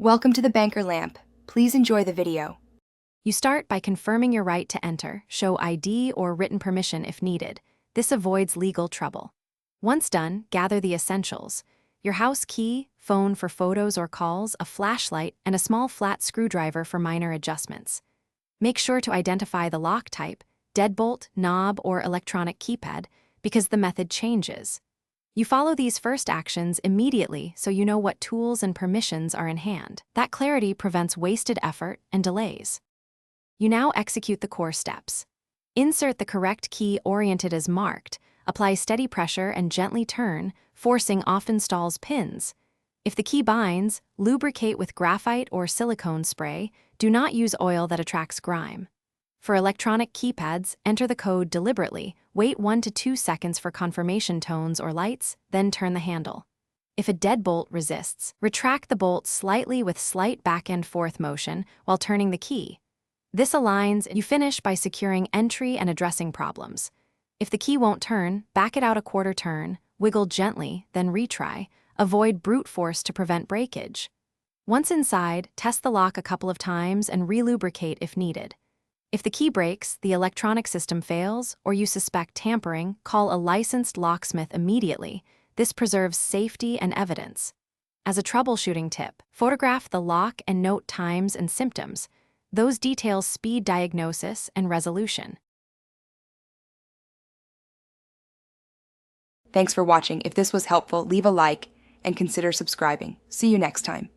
Welcome to the banker lamp. Please enjoy the video. You start by confirming your right to enter, show ID or written permission if needed. This avoids legal trouble. Once done, gather the essentials: your house key, phone for photos or calls, a flashlight, and a small flat screwdriver for minor adjustments. Make sure to identify the lock type, deadbolt, knob, or electronic keypad, because the method changes. You follow these first actions immediately so you know what tools and permissions are in hand. That clarity prevents wasted effort and delays. You now execute the core steps. Insert the correct key oriented as marked, apply steady pressure and gently turn, forcing often stalls pins. If the key binds, lubricate with graphite or silicone spray. Do not use oil that attracts grime. For electronic keypads, enter the code deliberately, wait 1 to 2 seconds for confirmation tones or lights, then turn the handle. If a deadbolt resists, retract the bolt slightly with slight back-and-forth motion while turning the key. This aligns. You finish by securing entry and addressing problems. If the key won't turn, back it out a quarter turn, wiggle gently, then retry. Avoid brute force to prevent breakage. Once inside, test the lock a couple of times and relubricate if needed. If the key breaks, the electronic system fails, or you suspect tampering, call a licensed locksmith immediately. This preserves safety and evidence. As a troubleshooting tip, photograph the lock and note times and symptoms. Those details speed diagnosis and resolution. Thanks for watching. If this was helpful, leave a like and consider subscribing. See you next time.